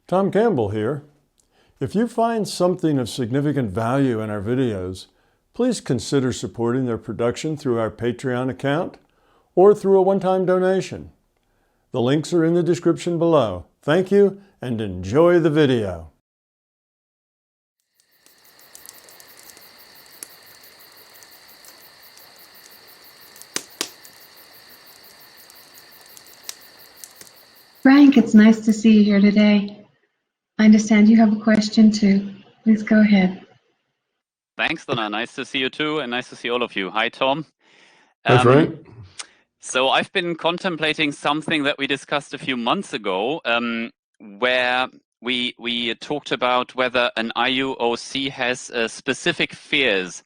Tom Campbell here. If you find something of significant value in our videos, please consider supporting their production through our Patreon account or through a one-time donation. The links are in the description below. Thank you and enjoy the video. Frank, it's nice to see you here today. I understand you have a question too. Please go ahead. Thanks, Donna. Nice to see you too, and nice to see all of you. Hi, Tom. Hi, Frank. So I've been contemplating something that we discussed a few months ago, where we talked about whether an IUOC has specific fears.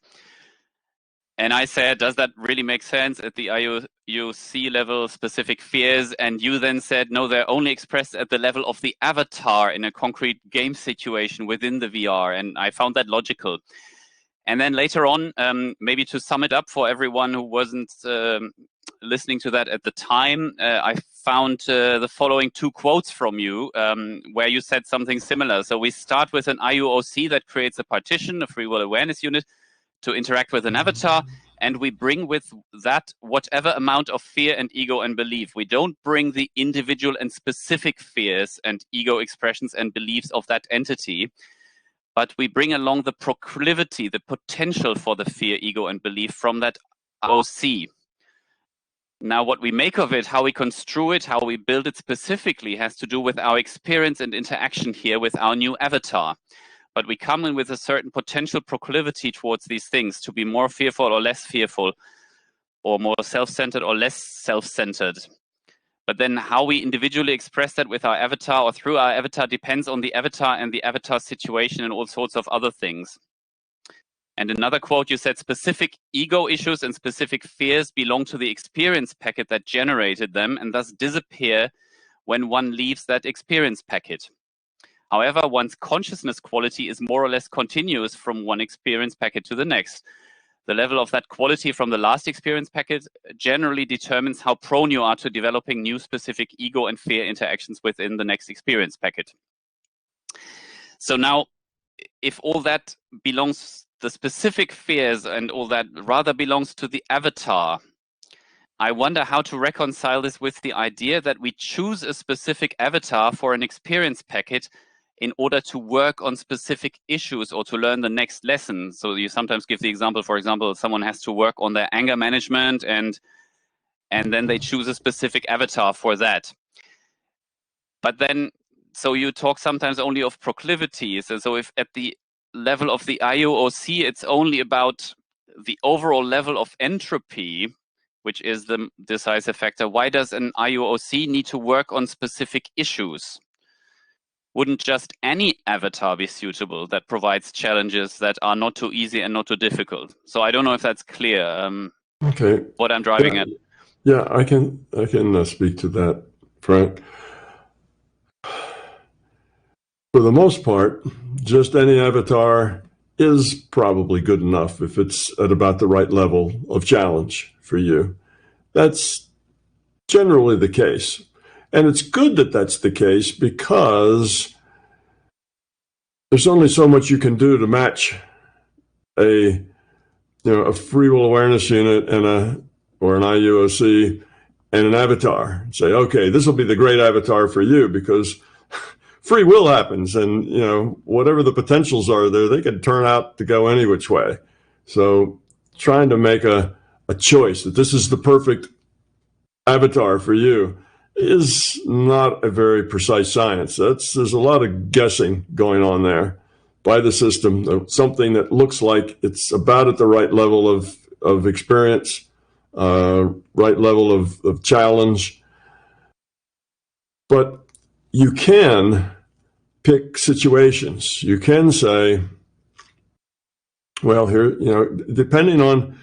And I said, does that really make sense at the IUOC level, specific fears? And you then said, no, they're only expressed at the level of the avatar in a concrete game situation within the VR. And I found that logical. And then later on, maybe to sum it up for everyone who wasn't listening to that at the time, I found the following two quotes from you where you said something similar. So we start with an IUOC that creates a partition, a free will awareness unit, to interact with an avatar, and we bring with that whatever amount of fear and ego and belief. We don't bring the individual and specific fears and ego expressions and beliefs of that entity, but we bring along the proclivity, the potential for the fear, ego, and belief from that OC. Now, what we make of it, how we construe it, how we build it specifically has to do with our experience and interaction here with our new avatar. But we come in with a certain potential proclivity towards these things, to be more fearful or less fearful, or more self-centered or less self-centered. But then how we individually express that with our avatar or through our avatar depends on the avatar and the avatar situation and all sorts of other things. And another quote, you said, specific ego issues and specific fears belong to the experience packet that generated them and thus disappear when one leaves that experience packet. However, one's consciousness quality is more or less continuous from one experience packet to the next. The level of that quality from the last experience packet generally determines how prone you are to developing new specific ego and fear interactions within the next experience packet. So now, if all that belongs, the specific fears and all that rather belongs to the avatar, I wonder how to reconcile this with the idea that we choose a specific avatar for an experience packet in order to work on specific issues or to learn the next lesson. So you sometimes give the example, for example, someone has to work on their anger management and then they choose a specific avatar for that. But then, so you talk sometimes only of proclivities. And so if at the level of the IUOC, it's only about the overall level of entropy, which is the decisive factor, why does an IUOC need to work on specific issues? Wouldn't just any avatar be suitable that provides challenges that are not too easy and not too difficult? So I don't know if that's clear. Okay. What I'm driving at. Yeah, I can speak to that, Frank. For the most part, just any avatar is probably good enough if it's at about the right level of challenge for you. That's generally the case. And it's good that that's the case because there's only so much you can do to match a free will awareness unit and or an IUOC and an avatar. Say, okay, this will be the great avatar for you because free will happens, and whatever the potentials are there, they can turn out to go any which way. So trying to make a choice that this is the perfect avatar for you is not a very precise science. There's a lot of guessing going on there by the system. Something that looks like it's about at the right level of experience, right level of challenge. But you can pick situations. You can say, well, here, depending on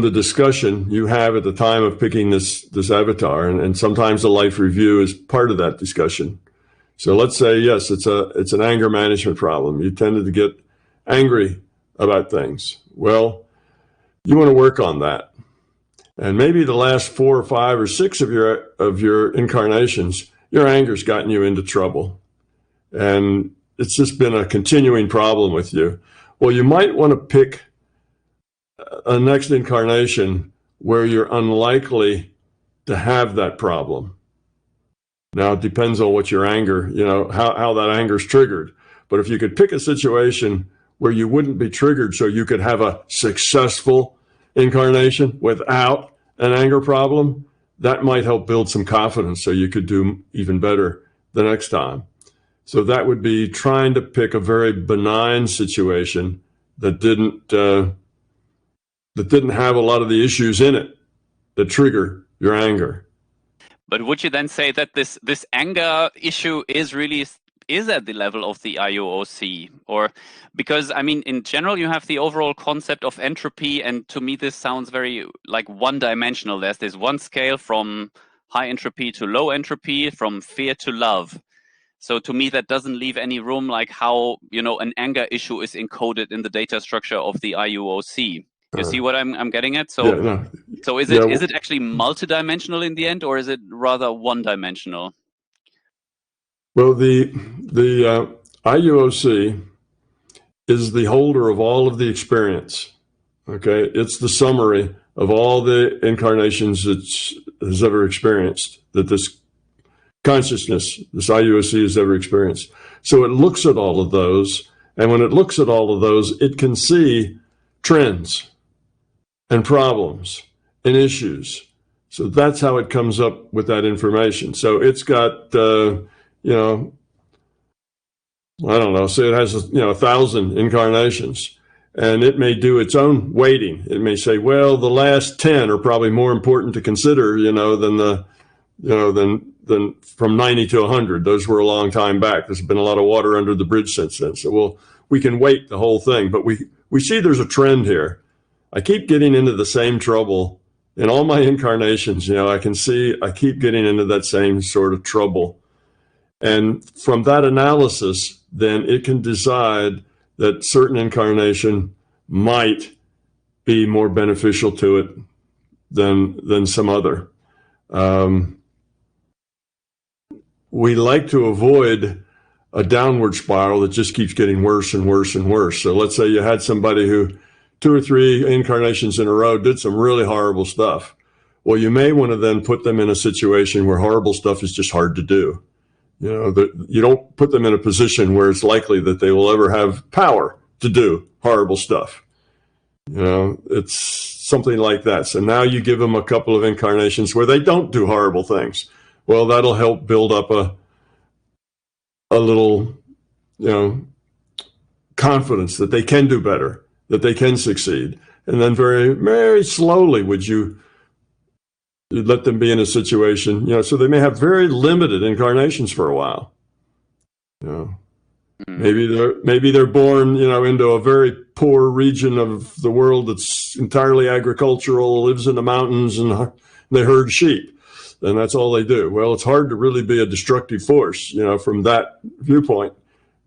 the discussion you have at the time of picking this avatar, and sometimes the life review is part of that discussion. So let's say, yes, it's an anger management problem. You tended to get angry about things. Well, you want to work on that. And maybe the last 4 or 5 or 6 of your incarnations, your anger's gotten you into trouble. and it's just been a continuing problem with you. Well, you might want to pick a next incarnation where you're unlikely to have that problem. Now, it depends on what your anger, how that anger is triggered. But if you could pick a situation where you wouldn't be triggered so you could have a successful incarnation without an anger problem, that might help build some confidence so you could do even better the next time. So that would be trying to pick a very benign situation that didn't have a lot of the issues in it that trigger your anger. But would you then say that this anger issue is at the level of the IUOC? Or because, I mean, in general, you have the overall concept of entropy, and to me, this sounds very like one-dimensional. There's this one scale from high entropy to low entropy, from fear to love. So to me, that doesn't leave any room like how, an anger issue is encoded in the data structure of the IUOC. You see what I'm getting at? So, yeah, no. So is it actually multidimensional in the end, or is it rather one-dimensional? Well, the IUOC is the holder of all of the experience. Okay, it's the summary of all the incarnations it has ever experienced, that this consciousness, this IUOC, has ever experienced. So it looks at all of those, and when it looks at all of those, it can see trends and problems and issues. So that's how it comes up with that information. So it's got, I don't know, say it has, 1,000 incarnations, and it may do its own weighting. It may say, well, the last 10 are probably more important to consider, than from 90 to 100. Those were a long time back. There's been a lot of water under the bridge since then. So we can weight the whole thing, but we see there's a trend here. I keep getting into the same trouble in all my incarnations. I can see I keep getting into that same sort of trouble. And from that analysis, then it can decide that certain incarnation might be more beneficial to it than some other. We like to avoid a downward spiral that just keeps getting worse and worse and worse. So let's say you had somebody who 2 or 3 incarnations in a row did some really horrible stuff. Well, you may want to then put them in a situation where horrible stuff is just hard to do. You don't put them in a position where it's likely that they will ever have power to do horrible stuff. It's something like that. So now you give them a couple of incarnations where they don't do horrible things. Well, that'll help build up a little, confidence that they can do better, that they can succeed. And then very, very slowly you'd let them be in a situation, so they may have very limited incarnations for a while. Maybe they're born, into a very poor region of the world that's entirely agricultural, lives in the mountains, and they herd sheep. And that's all they do. Well, it's hard to really be a destructive force, from that viewpoint.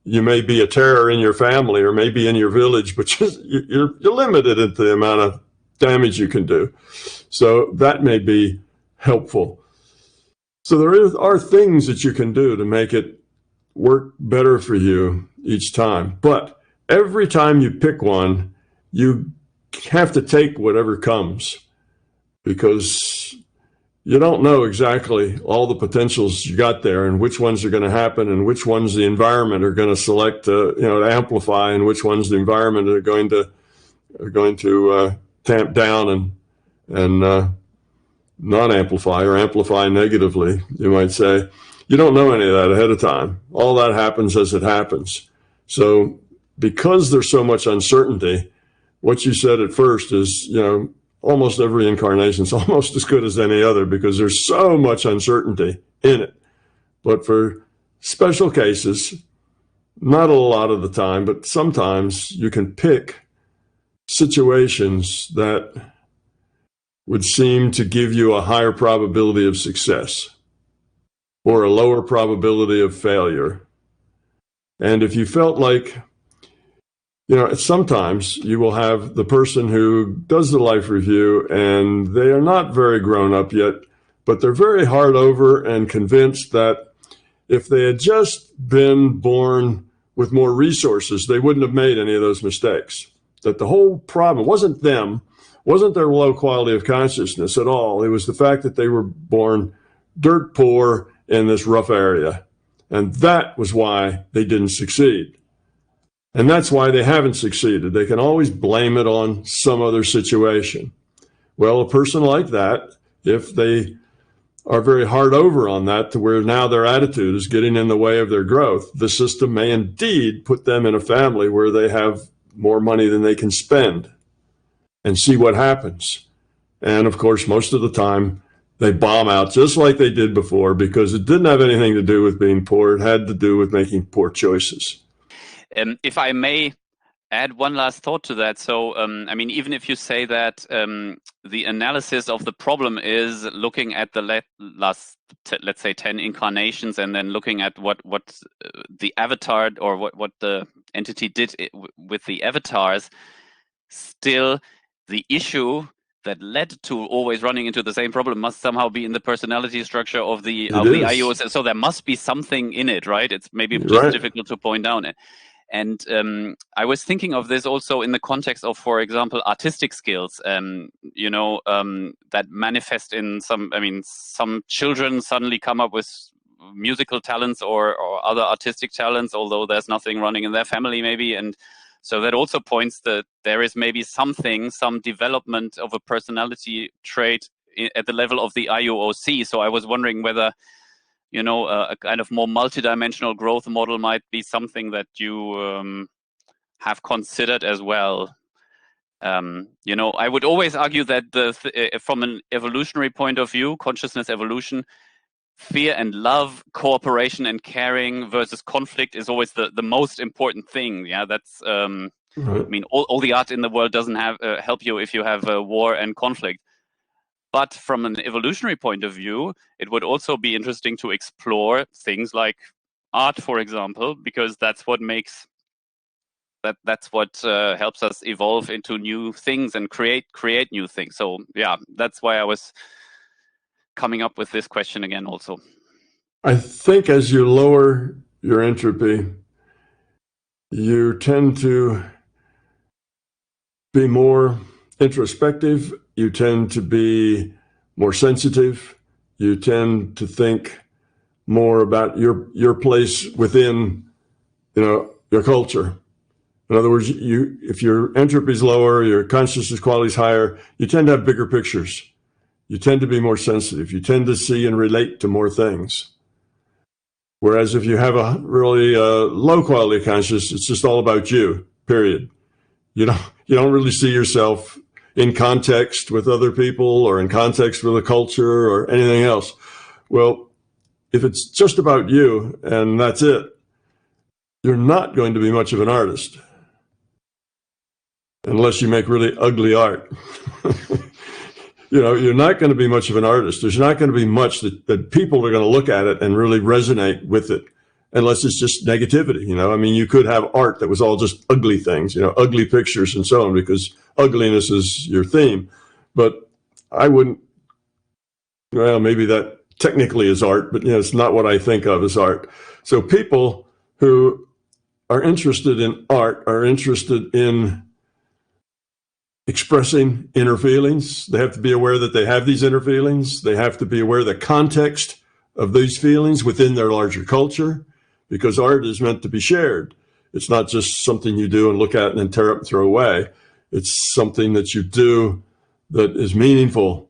You may be a terror in your family or maybe in your village, but you're limited in the amount of damage you can do. So that may be helpful. So there are things that you can do to make it work better for you each time. But every time you pick one, you have to take whatever comes, because you don't know exactly all the potentials you got there and which ones are going to happen and which ones the environment are going to select to amplify, and which ones the environment are going to tamp down and not amplify or amplify negatively, you might say. You don't know any of that ahead of time. All that happens as it happens. So because there's so much uncertainty, what you said at first is, almost every incarnation is almost as good as any other because there's so much uncertainty in it. But for special cases, not a lot of the time, but sometimes you can pick situations that would seem to give you a higher probability of success or a lower probability of failure. And if you felt like, sometimes you will have the person who does the life review and they are not very grown up yet, but they're very hard over and convinced that if they had just been born with more resources, they wouldn't have made any of those mistakes. That the whole problem wasn't them, wasn't their low quality of consciousness at all. It was the fact that they were born dirt poor in this rough area. And that was why they didn't succeed. And that's why they haven't succeeded. They can always blame it on some other situation. Well, a person like that, if they are very hard over on that to where now their attitude is getting in the way of their growth, the system may indeed put them in a family where they have more money than they can spend and see what happens. And of course, most of the time they bomb out just like they did before, because it didn't have anything to do with being poor. It had to do with making poor choices. If I may add one last thought to that. So, I mean, even if you say that the analysis of the problem is looking at the last, let's say, 10 incarnations, and then looking at what the avatar or what the entity did with the avatars, still the issue that led to always running into the same problem must somehow be in the personality structure of the IUOC. So there must be something in it, right? It's maybe just difficult to point down it. And I was thinking of this also in the context of, for example, artistic skills, you know, that manifest in some children suddenly come up with musical talents or other artistic talents, although there's nothing running in their family maybe. And so that also points that there is maybe some development of a personality trait at the level of the IUOC. So I was wondering whether, you know, a kind of more multidimensional growth model might be something that you have considered as well. You know, I would always argue that from an evolutionary point of view, consciousness evolution, fear and love, cooperation and caring versus conflict is always the most important thing. Yeah, that's, I mean, all the art in the world doesn't have help you if you have war and conflict. But from an evolutionary point of view, it would also be interesting to explore things like art, for example, because that's what makes that's what helps us evolve into new things and create new things. So yeah, that's why I was coming up with this question again also. I think as you lower your entropy, you tend to be more introspective, you tend to be more sensitive, you tend to think more about your place within, you know, your culture. In other words, if your entropy is lower, your consciousness quality is higher, you tend to have bigger pictures. You tend to be more sensitive. You tend to see and relate to more things. Whereas if you have a really low quality of consciousness, it's just all about you, period. You don't really see yourself in context with other people or in context with a culture or anything else. Well, if it's just about you and that's it, you're not going to be much of an artist unless you make really ugly art. You know, you're not going to be much of an artist. There's not going to be much that people are going to look at it and really resonate with it, unless it's just negativity. You know, I mean, you could have art that was all just ugly things, you know, ugly pictures and so on, because ugliness is your theme. But I wouldn't, well, maybe that technically is art, but you know, it's not what I think of as art. So people who are interested in art are interested in expressing inner feelings. They have to be aware that they have these inner feelings. They have to be aware of the context of these feelings within their larger culture, because art is meant to be shared. It's not just something you do and look at and then tear up and throw away. It's something that you do that is meaningful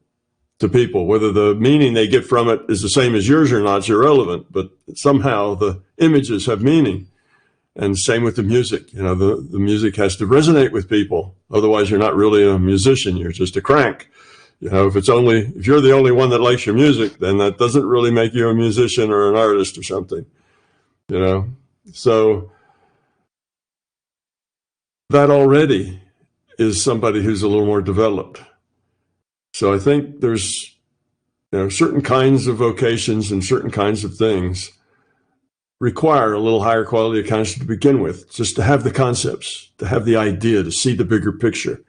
to people. Whether the meaning they get from it is the same as yours or not is irrelevant, but somehow the images have meaning. And same with the music. You know, the music has to resonate with people. Otherwise, you're not really a musician. You're just a crank. You know, if you're the only one that likes your music, then that doesn't really make you a musician or an artist or something. You know, so that already is somebody who's a little more developed. So I think there's, you know, certain kinds of vocations and certain kinds of things require a little higher quality of consciousness to begin with, just to have the concepts, to have the idea, to see the bigger picture.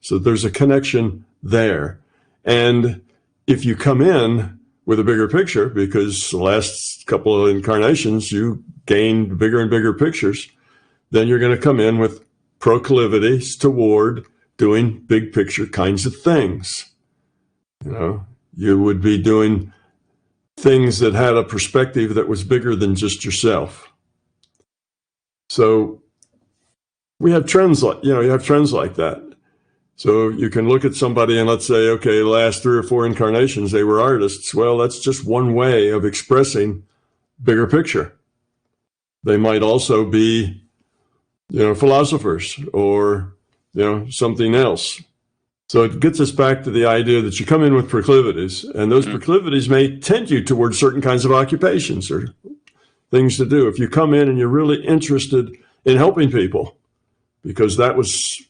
So there's a connection there. And if you come in with a bigger picture, because the last couple of incarnations you gained bigger and bigger pictures, then you're going to come in with proclivities toward doing big picture kinds of things. You know, you would be doing things that had a perspective that was bigger than just yourself. So we have trends like, you have trends like that. So you can look at somebody and let's say, okay, the last 3 or 4 incarnations, they were artists. Well, that's just one way of expressing bigger picture. They might also be, philosophers or, something else. So it gets us back to the idea that you come in with proclivities, and those proclivities may tend you towards certain kinds of occupations or things to do. If you come in and you're really interested in helping people, because that was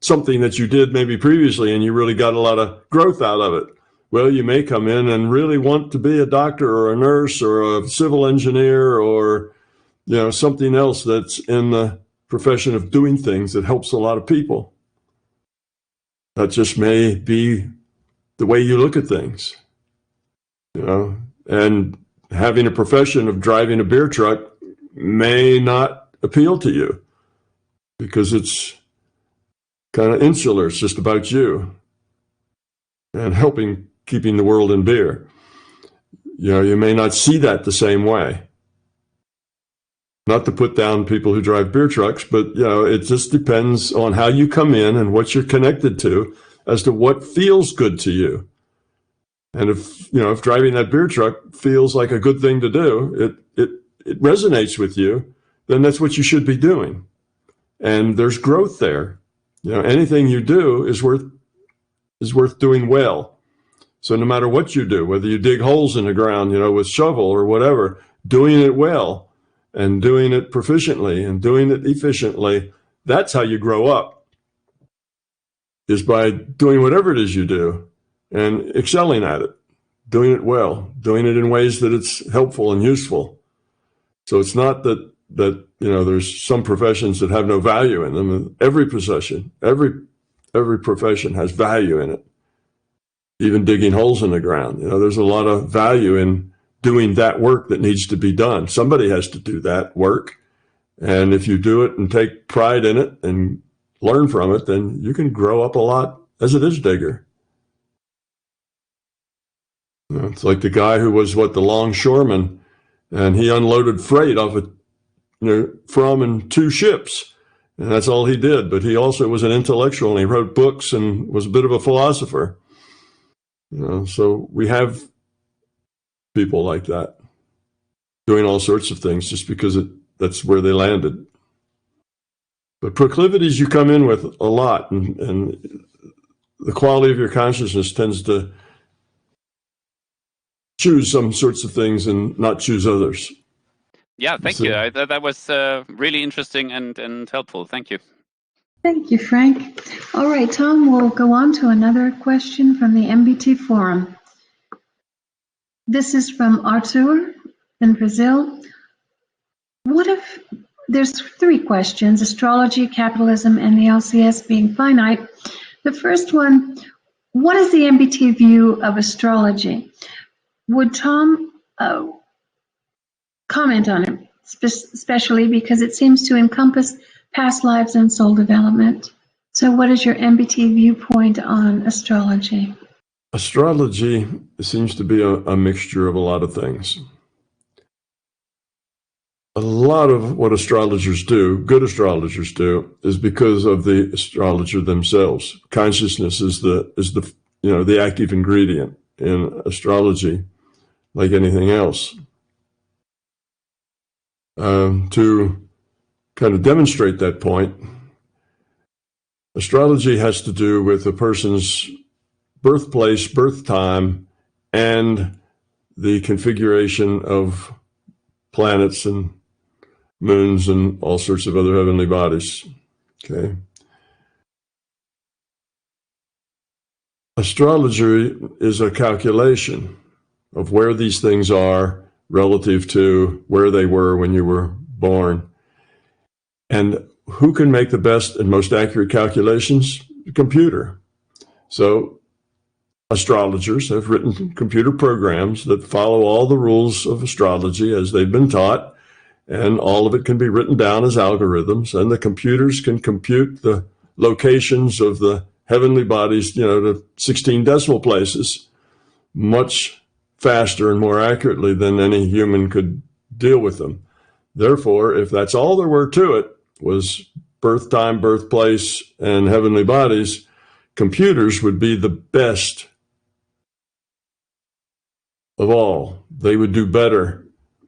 something that you did maybe previously and you really got a lot of growth out of it, well, you may come in and really want to be a doctor or a nurse or a civil engineer or, something else that's in the profession of doing things that helps a lot of people. That just may be the way you look at things, and having a profession of driving a beer truck may not appeal to you because it's kind of insular. It's just about you and helping keeping the world in beer. You may not see that the same way. Not to put down people who drive beer trucks, but it just depends on how you come in and what you're connected to as to what feels good to you. And if driving that beer truck feels like a good thing to do, it resonates with you, then that's what you should be doing. And there's growth there. Anything you do is worth doing well. So no matter what you do, whether you dig holes in the ground, with shovel or whatever, doing it well and doing it proficiently and doing it efficiently, that's how you grow up, is by doing whatever it is you do and excelling at it, doing it well, doing it in ways that it's helpful and useful. So it's not that there's some professions that have no value in them. Every profession has value in it. Even digging holes in the ground, there's a lot of value in doing that work that needs to be done. Somebody has to do that work. And if you do it and take pride in it and learn from it, then you can grow up a lot as a ditch digger. It's like the guy who was the longshoreman, and he unloaded freight off from and to ships. And that's all he did. But he also was an intellectual, and he wrote books and was a bit of a philosopher. So we have people like that doing all sorts of things just because that's where they landed. But proclivities you come in with a lot, and the quality of your consciousness tends to choose some sorts of things and not choose others. Yeah, thank you. That was really interesting and helpful. Thank you. Thank you, Frank. All right, Tom, we'll go on to another question from the MBT forum. This is from Arthur in Brazil. What if there's 3 questions: astrology, capitalism, and the LCS being finite? The first one, what is the MBT view of astrology? Would Tom comment on it, especially because it seems to encompass past lives and soul development? So what is your MBT viewpoint on astrology? Astrology seems to be a mixture of a lot of things. A lot of what astrologers do, good astrologers do, is because of the astrologer themselves. Consciousness is the active ingredient in astrology, like anything else. To kind of demonstrate that point, astrology has to do with a person's birthplace, birth time, and the configuration of planets and moons and all sorts of other heavenly bodies. Okay. Astrology is a calculation of where these things are relative to where they were when you were born. And who can make the best and most accurate calculations? The computer. So astrologers have written computer programs that follow all the rules of astrology as they've been taught, and all of it can be written down as algorithms, and the computers can compute the locations of the heavenly bodies, to 16 decimal places, much faster and more accurately than any human could deal with them. Therefore, if that's all there were to it, was birth time, birthplace, and heavenly bodies, computers would be the best of all. They would do better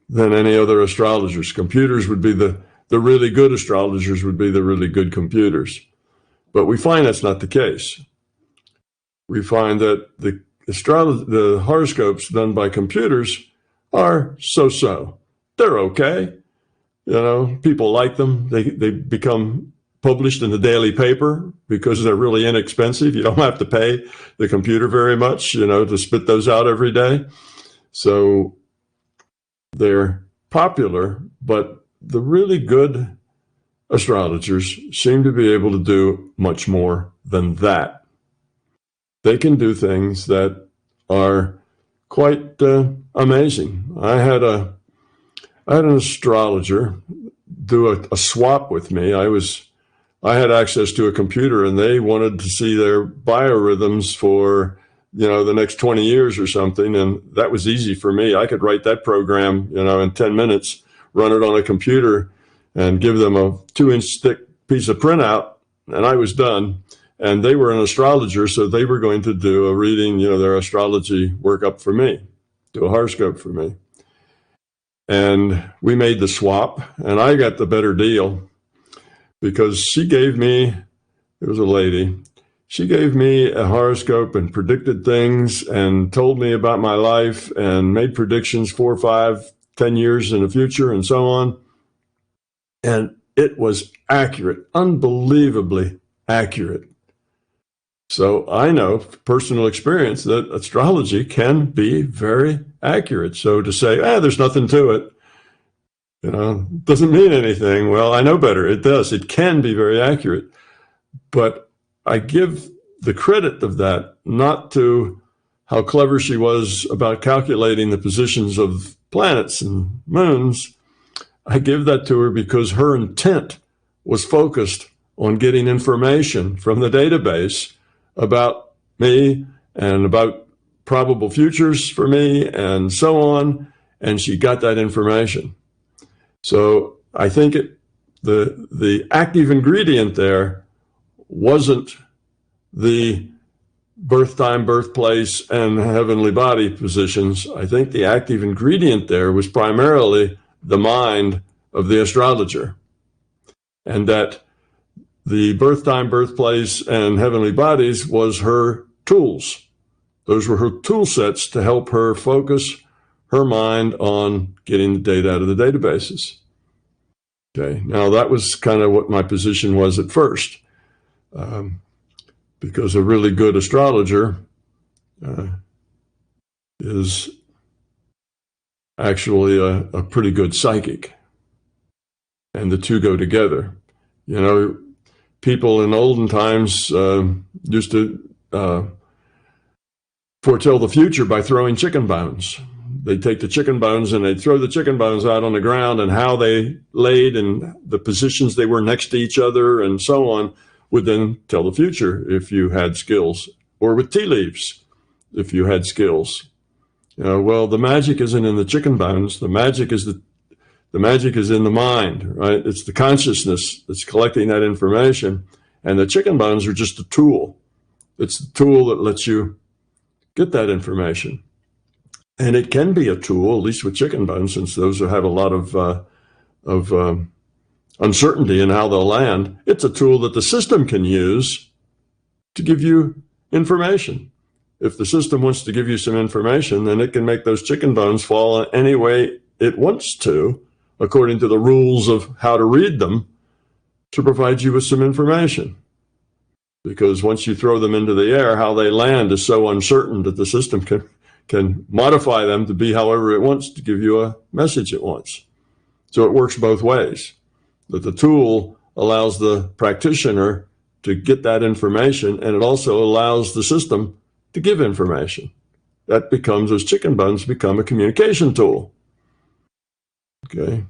than any other astrologers. Computers would be the really good astrologers would be the really good computers. But we find that's not the case. We find that the horoscopes done by computers are so-so. They're okay. People like them. They become published in the daily paper because they're really inexpensive. You don't have to pay the computer very much, to spit those out every day. So they're popular, but the really good astrologers seem to be able to do much more than that. They can do things that are quite amazing. I had an astrologer do a swap with me. I had access to a computer, and they wanted to see their biorhythms for the next 20 years or something, and that was easy for me. I could write that program, in 10 minutes, run it on a computer, and give them a 2-inch thick piece of printout, and I was done. And they were an astrologer, so they were going to do a reading, their astrology workup for me, do a horoscope for me. And we made the swap, and I got the better deal because she gave me, it was a lady, she gave me a horoscope and predicted things and told me about my life and made predictions 4, 5, 10 years in the future and so on. And it was accurate, unbelievably accurate. So I know from personal experience that astrology can be very accurate. So to say, there's nothing to it, doesn't mean anything. Well, I know better. It does. It can be very accurate. But I give the credit of that not to how clever she was about calculating the positions of planets and moons. I give that to her because her intent was focused on getting information from the database about me and about probable futures for me and so on, and she got that information. So I think the active ingredient there wasn't the birth time, birthplace, and heavenly body positions. I think the active ingredient there was primarily the mind of the astrologer, and that the birth time, birthplace, and heavenly bodies was her tools. Those were her tool sets to help her focus her mind on getting the data out of the databases. Okay, now that was kind of what my position was at first, because a really good astrologer is actually a pretty good psychic, and the two go together. People in olden times used to foretell the future by throwing chicken bones. They'd take the chicken bones and they'd throw the chicken bones out on the ground, and how they laid and the positions they were next to each other and so on would then tell the future if you had skills, or with tea leaves if you had skills. Well, the magic isn't in the chicken bones. The magic is in the mind, right? It's the consciousness that's collecting that information, and the chicken bones are just a tool. It's the tool that lets you get that information. And it can be a tool, at least with chicken bones, since those have a lot of uncertainty in how they'll land. It's a tool that the system can use to give you information. If the system wants to give you some information, then it can make those chicken bones fall any way it wants to, according to the rules of how to read them, to provide you with some information. Because once you throw them into the air, how they land is so uncertain that the system can modify them to be however it wants to give you a message it wants. So it works both ways, that the tool allows the practitioner to get that information, and it also allows the system to give information. That becomes, those chicken bones become a communication tool. Okay.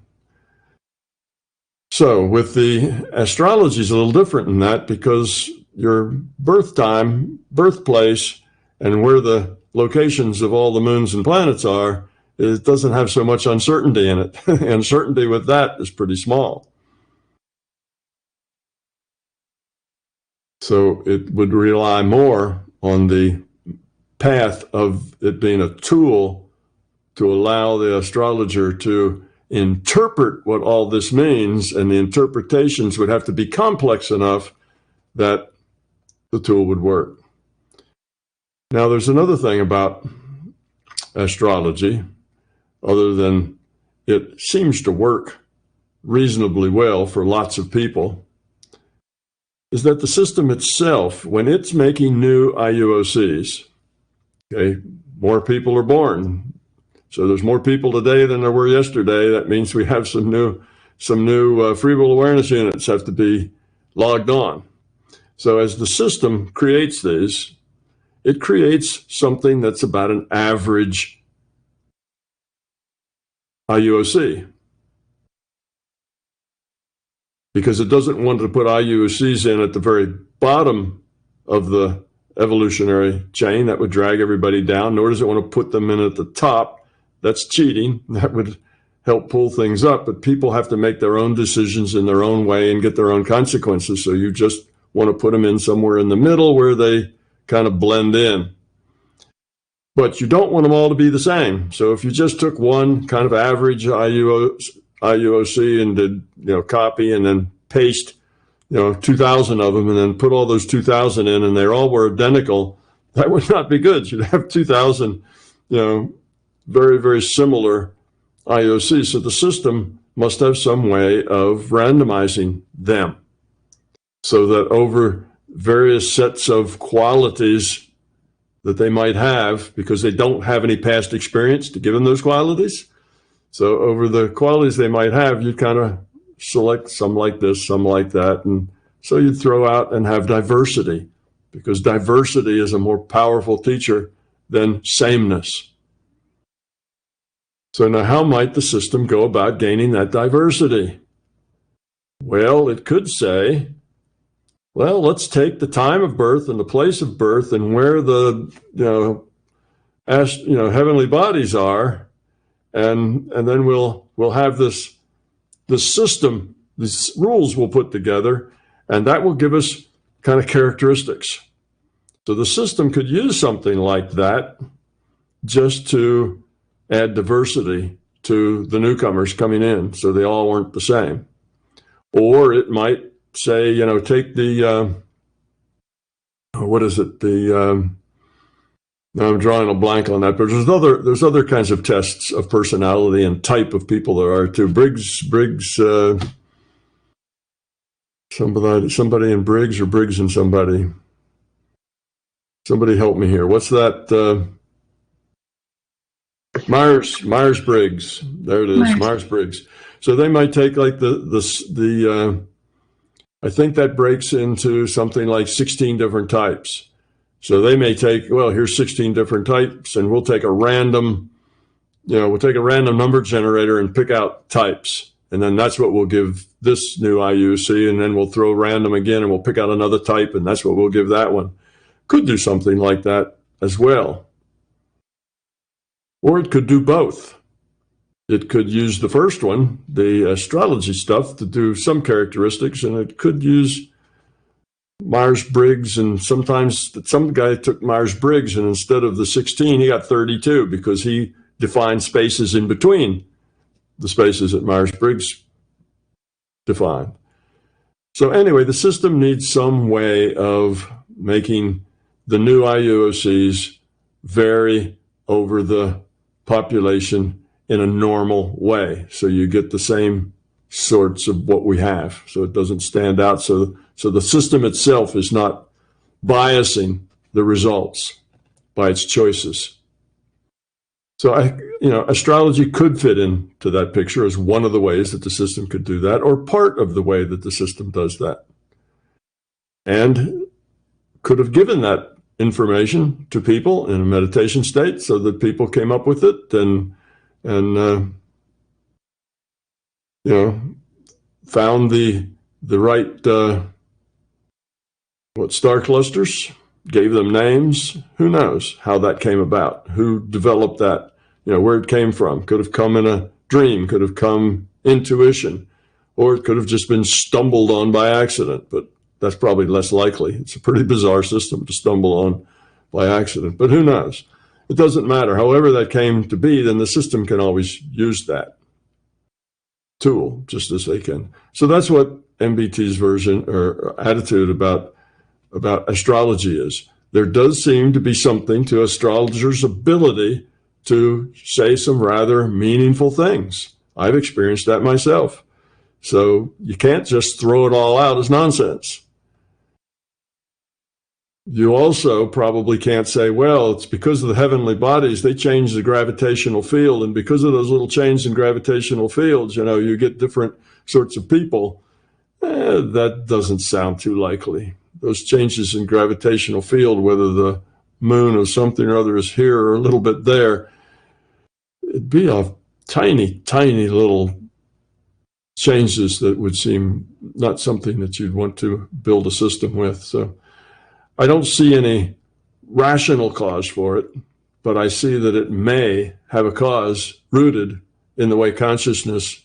So with the astrology is a little different in that, because your birth time, birthplace, and where the locations of all the moons and planets are, it doesn't have so much uncertainty in it. Uncertainty with that is pretty small. So it would rely more on the path of it being a tool to allow the astrologer to interpret what all this means, and the interpretations would have to be complex enough that the tool would work. Now, there's another thing about astrology, other than it seems to work reasonably well for lots of people, is that the system itself, when it's making new IUOCs, okay, more people are born. So there's more people today than there were yesterday. That means we have some new free will awareness units have to be logged on. So as the system creates these, it creates something that's about an average IUOC, because it doesn't want to put IUOCs in at the very bottom of the evolutionary chain. That would drag everybody down, nor does it want to put them in at the top. That's cheating. That would help pull things up, but people have to make their own decisions in their own way and get their own consequences. So you just want to put them in somewhere in the middle where they kind of blend in. But you don't want them all to be the same. So if you just took one kind of average IUOC and did, copy and then paste, 2,000 of them, and then put all those 2,000 in, and they all were identical, that would not be good. You'd have 2,000, very, very similar IUOCs. So the system must have some way of randomizing them so that over various sets of qualities that they might have, because they don't have any past experience to give them those qualities. So over the qualities they might have, you kind of select some like this, some like that. And so you'd throw out and have diversity, because diversity is a more powerful teacher than sameness. So now how might the system go about gaining that diversity? Well, it could say, well, let's take the time of birth and the place of birth and where the heavenly bodies are, and then we'll have the system, these rules we'll put together, and that will give us kind of characteristics. So the system could use something like that just to add diversity to the newcomers coming in, so they all weren't the same. Or it might say, take the, now I'm drawing a blank on that, but there's other kinds of tests of personality and type of people there are too. Briggs, somebody in Briggs, or Briggs and somebody. Somebody help me here. What's that? Myers-Briggs. There it is, Myers-Briggs. So they might take like I think that breaks into something like 16 different types. So they may take, well, here's 16 different types, and we'll take a random, number generator and pick out types. And then that's what we'll give this new IUOC, and then we'll throw random again, and we'll pick out another type, and that's what we'll give that one. Could do something like that as well. Or it could do both. It could use the first one, the astrology stuff, to do some characteristics, and it could use Myers-Briggs, and sometimes some guy took Myers-Briggs, and instead of the 16, he got 32, because he defined spaces in between the spaces that Myers-Briggs defined. So anyway, the system needs some way of making the new IUOCs vary over the population in a normal way, so you get the same sorts of what we have, so it doesn't stand out. So the system itself is not biasing the results by its choices. So astrology could fit into that picture as one of the ways that the system could do that, or part of the way that the system does that, and could have given that information to people in a meditation state so that people came up with it and you know, found the right star clusters, gave them names. Who knows how that came about? Who developed that? You know, where it came from. Could have come in a dream, could have come intuition, or it could have just been stumbled on by accident, but that's probably less likely. It's a pretty bizarre system to stumble on by accident, but who knows? It doesn't matter. However that came to be, then the system can always use that tool just as they can. So that's what MBT's version or attitude about astrology is. There does seem to be something to astrologers' ability to say some rather meaningful things. I've experienced that myself. So you can't just throw it all out as nonsense. You also probably can't say, well, it's because of the heavenly bodies, they change the gravitational field, and because of those little changes in gravitational fields, you know, you get different sorts of people. That doesn't sound too likely. Those changes in gravitational field, whether the moon or something or other is here or a little bit there, it'd be a tiny, tiny little changes that would seem not something that you'd want to build a system with. So I don't see any rational cause for it, but I see that it may have a cause rooted in the way consciousness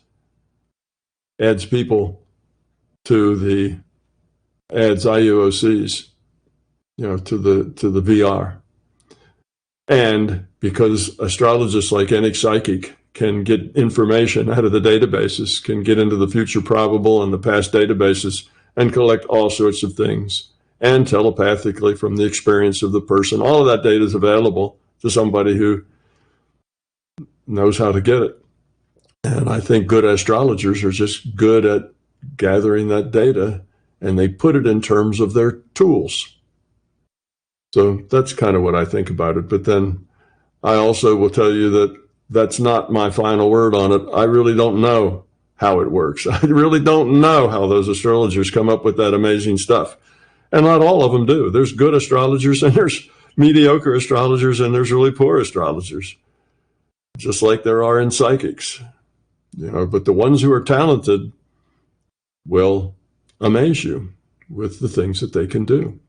adds people to adds IUOCs, you know, to the VR. And because astrologists, like any psychic, can get information out of the databases, can get into the future probable and the past databases and collect all sorts of things, and telepathically from the experience of the person. All of that data is available to somebody who knows how to get it. And I think good astrologers are just good at gathering that data, and they put it in terms of their tools. So that's kind of what I think about it. But then I also will tell you that that's not my final word on it. I really don't know how it works. I really don't know how those astrologers come up with that amazing stuff. And not all of them do. There's good astrologers and there's mediocre astrologers and there's really poor astrologers, just like there are in psychics. You know, but the ones who are talented will amaze you with the things that they can do.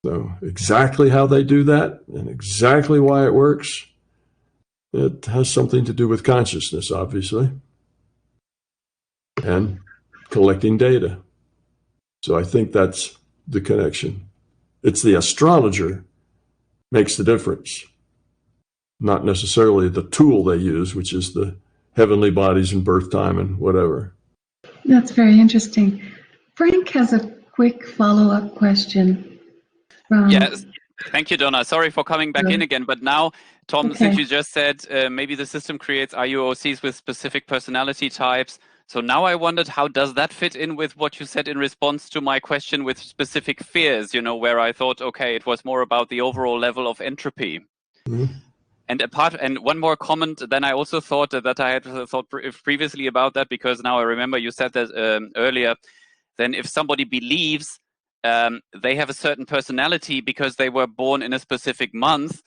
So exactly how they do that and exactly why it works, it has something to do with consciousness, obviously, and collecting data. So I think that's the connection. It's the astrologer makes the difference, not necessarily the tool they use, which is the heavenly bodies and birth time and whatever. That's very interesting. Frank has a quick follow-up question. Yes, thank you, Donna. Sorry for coming back in again, but now, Tom, since you just said maybe the system creates IUOCs with specific personality types, so now I wondered, how does that fit in with what you said in response to my question with specific fears, you know, where I thought, okay, it was more about the overall level of entropy. Mm-hmm. And one more comment, then I also thought that I had thought previously about that, because now I remember you said that earlier, then if somebody believes they have a certain personality because they were born in a specific month,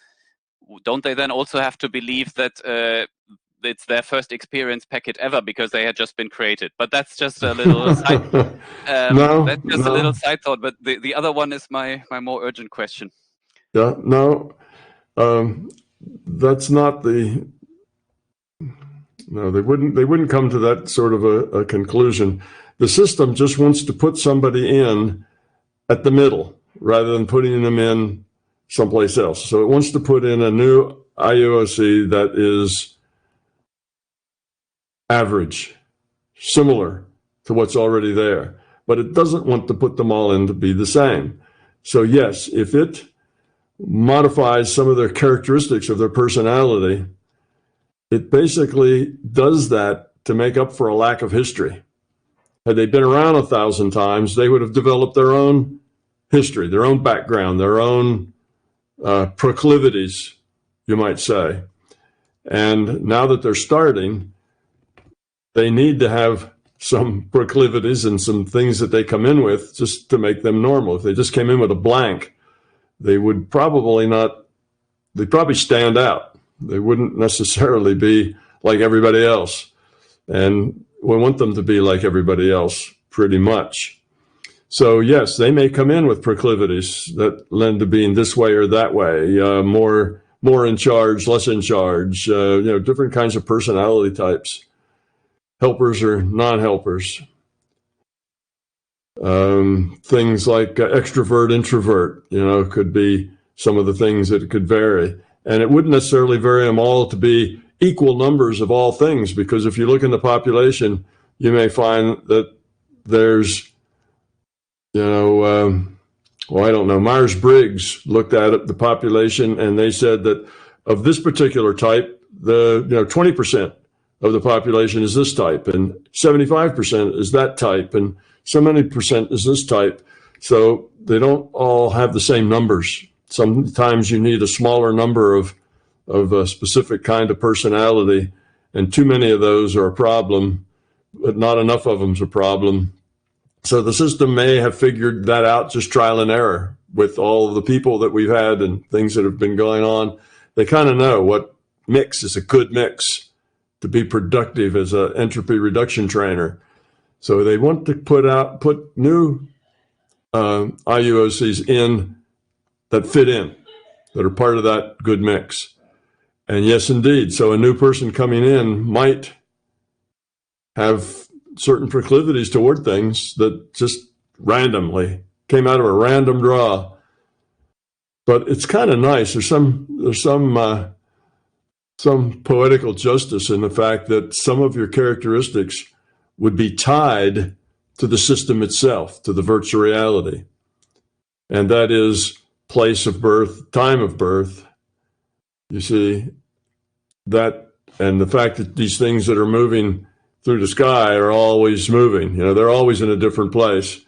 don't they then also have to believe that it's their first experience packet ever because they had just been created? But that's just a little side. A little side thought. But the other one is my more urgent question. Yeah, no, that's not the. No, they wouldn't come to that sort of a conclusion. The system just wants to put somebody in at the middle rather than putting them in someplace else. So it wants to put in a new IUOC that is average, similar to what's already there, but it doesn't want to put them all in to be the same. So yes, if it modifies some of their characteristics of their personality, it basically does that to make up for a lack of history. Had they been around 1,000 times, they would have developed their own history, their own background, their own proclivities, you might say. And now that they're starting, they need to have some proclivities and some things that they come in with just to make them normal. If they just came in with a blank, they would probably not, they'd probably stand out. They wouldn't necessarily be like everybody else. And we want them to be like everybody else pretty much. So yes, they may come in with proclivities that lend to being this way or that way, more in charge, less in charge, different kinds of personality types, helpers or non-helpers. Things like extrovert, introvert, could be some of the things that could vary. And it wouldn't necessarily vary them all to be equal numbers of all things, because if you look in the population, you may find that there's, I don't know, Myers-Briggs looked at the population and they said that of this particular type, 20% of the population is this type and 75% is that type and so many percent is this type. So they don't all have the same numbers. Sometimes you need a smaller number of a specific kind of personality, and too many of those are a problem, but not enough of them is a problem. So the system may have figured that out, just trial and error with all of the people that we've had and things that have been going on. They kind of know what mix is a good mix to be productive as an entropy reduction trainer. So they want to put new IUOCs in that fit in, that are part of that good mix. And yes, indeed. So a new person coming in might have certain proclivities toward things that just randomly came out of a random draw. But it's kind of nice. There's some poetical justice in the fact that some of your characteristics would be tied to the system itself, to the virtual reality. And that is place of birth, time of birth. You see, that, and the fact that these things that are moving through the sky are always moving. They're always in a different place.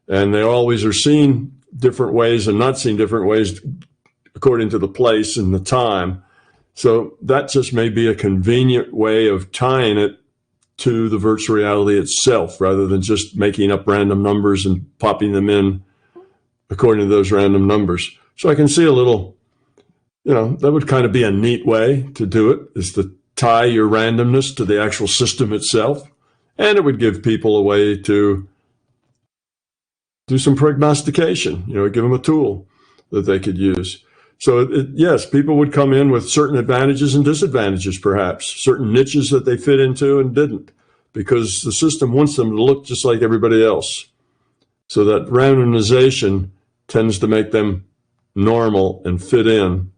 And they always are seen different ways and not seen different ways according to the place and the time. So that just may be a convenient way of tying it to the virtual reality itself, rather than just making up random numbers and popping them in according to those random numbers. So I can see a little, that would kind of be a neat way to do it, is to tie your randomness to the actual system itself. And it would give people a way to do some prognostication, give them a tool that they could use. So yes, people would come in with certain advantages and disadvantages, perhaps, certain niches that they fit into and didn't, because the system wants them to look just like everybody else. So that randomization tends to make them normal and fit in.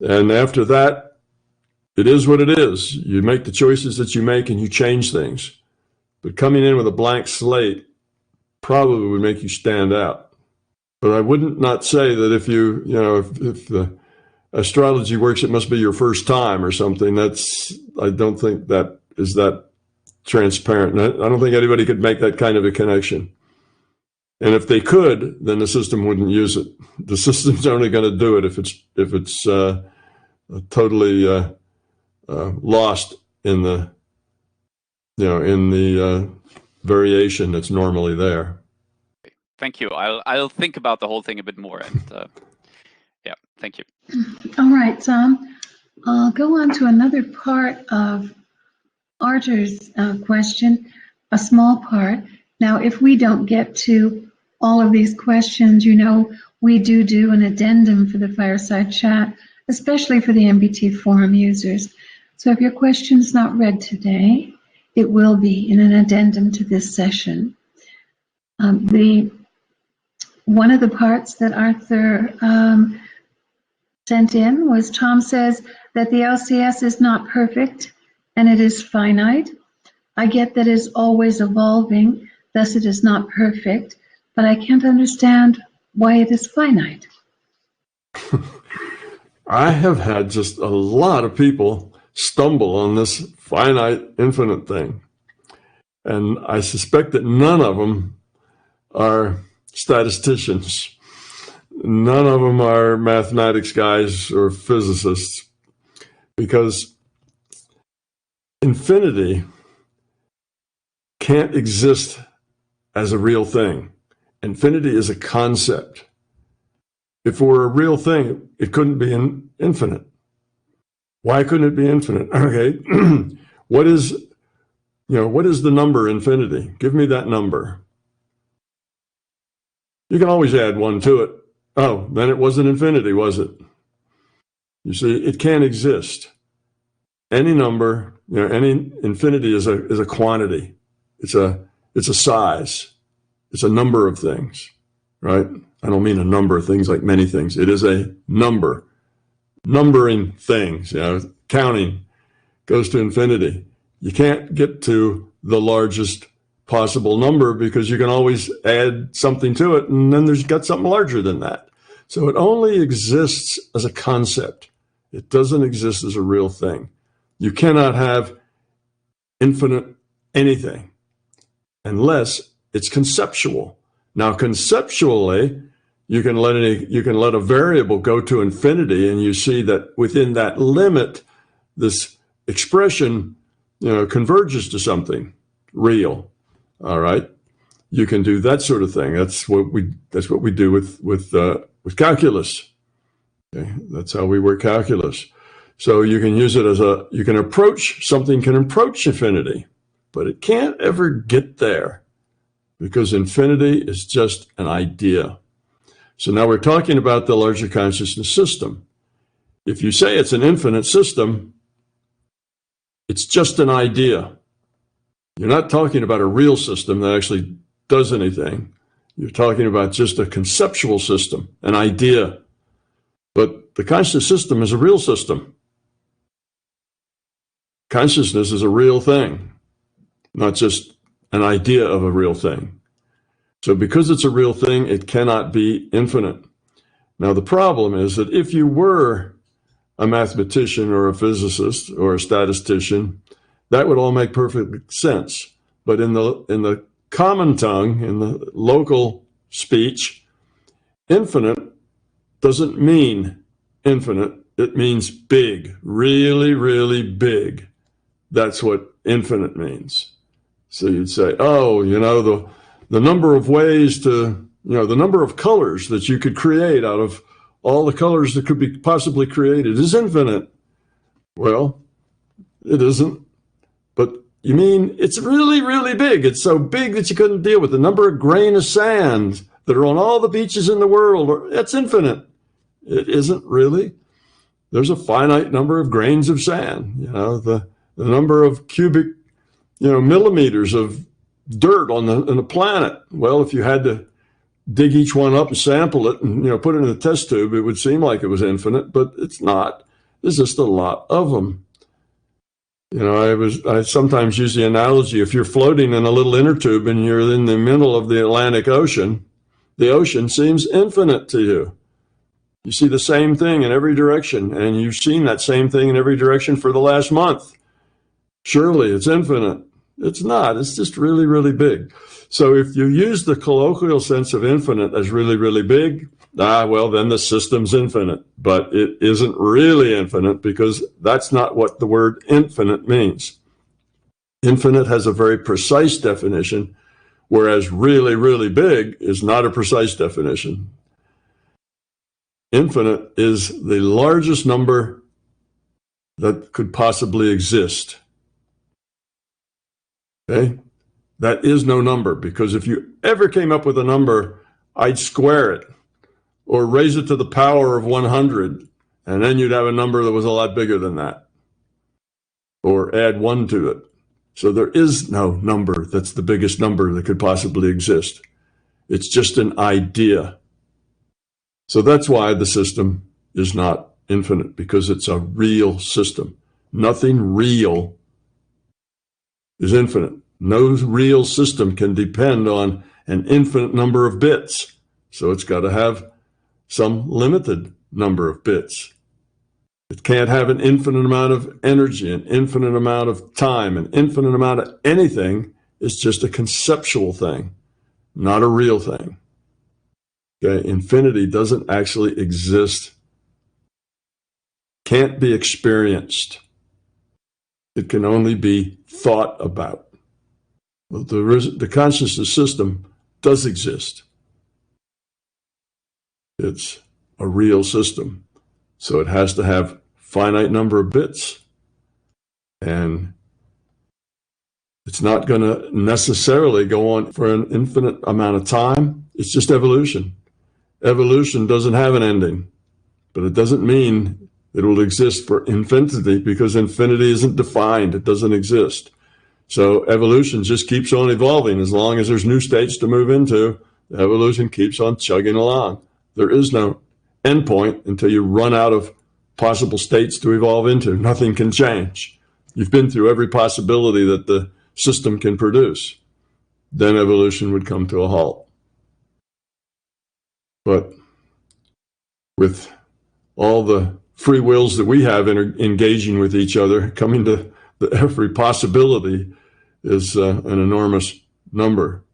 And after that, it is what it is. You make the choices that you make and you change things. But coming in with a blank slate probably would make you stand out. But I wouldn't not say that if if the astrology works, it must be your first time or something. I don't think that is that transparent. I don't think anybody could make that kind of a connection. And if they could, then the system wouldn't use it. The system's only going to do it if it's totally lost in the variation that's normally there. Thank you. I'll think about the whole thing a bit more. And yeah, thank you. All right, Tom. I'll go on to another part of Arthur's question, a small part. Now, if we don't get to all of these questions, we do an addendum for the Fireside Chat, especially for the MBT Forum users. So if your question's not read today, it will be in an addendum to this session. One of the parts that Arthur sent in was, Tom says that the LCS is not perfect and it is finite. I get that it is always evolving, thus it is not perfect, but I can't understand why it is finite. I have had just a lot of people stumble on this finite infinite thing. And I suspect that none of them are statisticians. None of them are mathematics guys or physicists, because infinity can't exist as a real thing. Infinity is a concept. If it were a real thing, it couldn't be infinite. Why couldn't it be infinite? Okay, what is the number infinity? Give me that number. You can always add one to it. Oh, then it wasn't infinity, was it? You see, it can't exist. Any number, any infinity is a quantity. It's a size. It's a number of things, right? I don't mean a number of things like many things. It is a number. Numbering things, counting goes to infinity. You can't get to the largest possible number because you can always add something to it, and then there's got something larger than that. So it only exists as a concept. It doesn't exist as a real thing. You cannot have infinite anything unless it's conceptual. Now, conceptually, you can let a variable go to infinity, and you see that within that limit, this expression, converges to something real. All right, you can do that sort of thing. That's what we do with calculus. Okay? That's how we work calculus. So you can use it something can approach infinity, but it can't ever get there because infinity is just an idea. So now we're talking about the larger consciousness system. If you say it's an infinite system, it's just an idea. You're not talking about a real system that actually does anything. You're talking about just a conceptual system, an idea. But the conscious system is a real system. Consciousness is a real thing, not just an idea of a real thing. So because it's a real thing, it cannot be infinite. Now, the problem is that if you were a mathematician or a physicist or a statistician, that would all make perfect sense. But in the common tongue, in the local speech, infinite doesn't mean infinite. It means big, really, really big. That's what infinite means. So you'd say, oh, the number of ways to, the number of colors that you could create out of all the colors that could be possibly created is infinite. Well, it isn't. But you mean it's really, really big. It's so big that you couldn't deal with the number of grains of sand that are on all the beaches in the world. It's infinite. It isn't really. There's a finite number of grains of sand. The number of cubic, millimeters of dirt on the planet. Well, if you had to dig each one up and sample it and put it in a test tube, it would seem like it was infinite, but it's not. There's just a lot of them. I sometimes use the analogy, if you're floating in a little inner tube and you're in the middle of the Atlantic Ocean, the ocean seems infinite to you. You see the same thing in every direction, and you've seen that same thing in every direction for the last month. Surely it's infinite. It's not. It's just really, really big. So if you use the colloquial sense of infinite as really, really big, well, then the system's infinite. But it isn't really infinite because that's not what the word infinite means. Infinite has a very precise definition, whereas really, really big is not a precise definition. Infinite is the largest number that could possibly exist. Okay? That is no number, because if you ever came up with a number, I'd square it or raise it to the power of 100, and then you'd have a number that was a lot bigger than that, or add 1 to it. So there is no number that's the biggest number that could possibly exist. It's just an idea. So that's why the system is not infinite, because it's a real system. Nothing real is infinite. No real system can depend on an infinite number of bits. So it's got to have some limited number of bits. It can't have an infinite amount of energy, an infinite amount of time, an infinite amount of anything. It's just a conceptual thing, not a real thing. Okay? Infinity doesn't actually exist, can't be experienced. It can only be thought about. Well, the consciousness system does exist. It's a real system. So it has to have finite number of bits. And it's not going to necessarily go on for an infinite amount of time. It's just evolution. Evolution doesn't have an ending, but it doesn't mean it will exist for infinity, because infinity isn't defined. It doesn't exist. So evolution just keeps on evolving. As long as there's new states to move into, evolution keeps on chugging along. There is no endpoint until you run out of possible states to evolve into. Nothing can change. You've been through every possibility that the system can produce. Then evolution would come to a halt. But with all the free wills that we have in engaging with each other, coming to every possibility is an enormous number.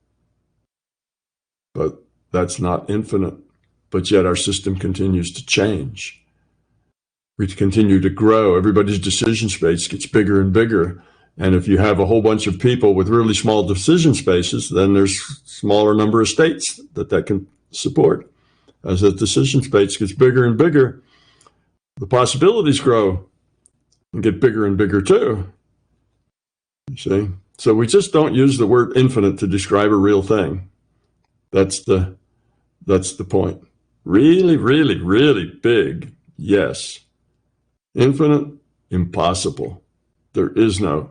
But that's not infinite. But yet our system continues to change. We continue to grow. Everybody's decision space gets bigger and bigger. And if you have a whole bunch of people with really small decision spaces, then there's smaller number of states that can support. As the decision space gets bigger and bigger, the possibilities grow and get bigger and bigger too. You see? So we just don't use the word infinite to describe a real thing. That's the point. Really, really, really big, yes. Infinite, impossible. There is no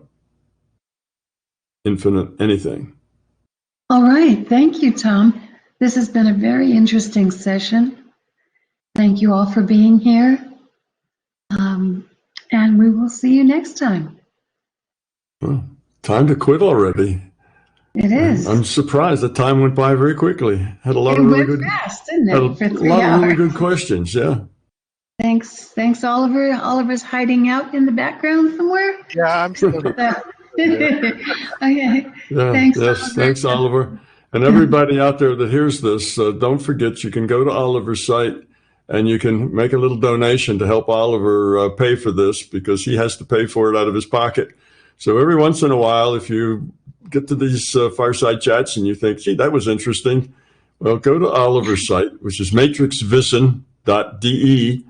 infinite anything. All right. Thank you, Tom. This has been a very interesting session. Thank you all for being here. And we will see you next time. Well, time to quit already. It is. I'm surprised the time went by very quickly. Had a lot of really good, fast, didn't it? had a lot of really good questions. Yeah. Thanks, Oliver. Oliver's hiding out in the background somewhere. Yeah, I'm still Okay. Yeah. Thanks, Yes. Oliver. Thanks, Oliver. And everybody out there that hears this, don't forget you can go to Oliver's site and you can make a little donation to help Oliver pay for this, because he has to pay for it out of his pocket. So every once in a while, if you get to these Fireside Chats and you think, gee, that was interesting, well, go to Oliver's site, which is matrixvision.de.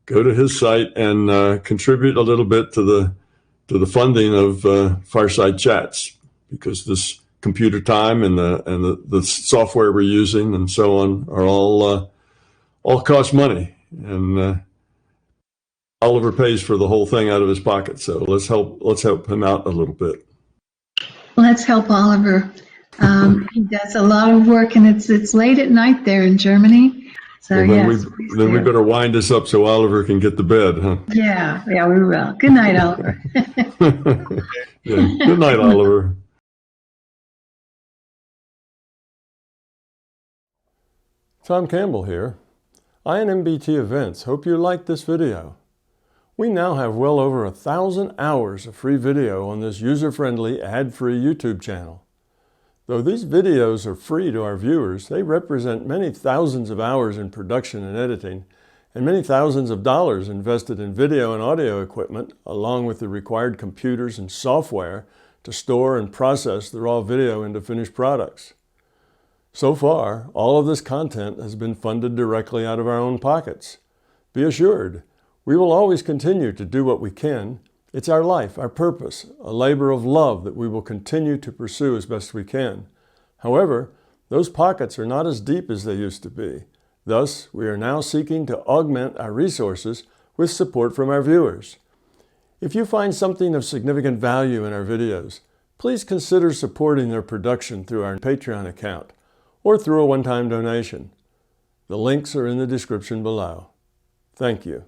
Go to his site and contribute a little bit to the funding of Fireside Chats, because this computer time and the software we're using and so on are all cost money, and Oliver pays for the whole thing out of his pocket. So let's help him out a little bit. Let's help Oliver. He does a lot of work, and it's late at night there in Germany. So Well, yes, then we better wind this up so Oliver can get to bed, huh? yeah, we will. Good night, Oliver. Yeah. Good night, Oliver. Tom Campbell here. I and MBT Events hope you liked this video. We now have well over 1,000 hours of free video on this user-friendly, ad-free YouTube channel. Though these videos are free to our viewers, they represent many thousands of hours in production and editing, and many thousands of dollars invested in video and audio equipment, along with the required computers and software to store and process the raw video into finished products. So far, all of this content has been funded directly out of our own pockets. Be assured, we will always continue to do what we can. It's our life, our purpose, a labor of love that we will continue to pursue as best we can. However, those pockets are not as deep as they used to be. Thus, we are now seeking to augment our resources with support from our viewers. If you find something of significant value in our videos, please consider supporting their production through our Patreon account or through a one-time donation. The links are in the description below. Thank you.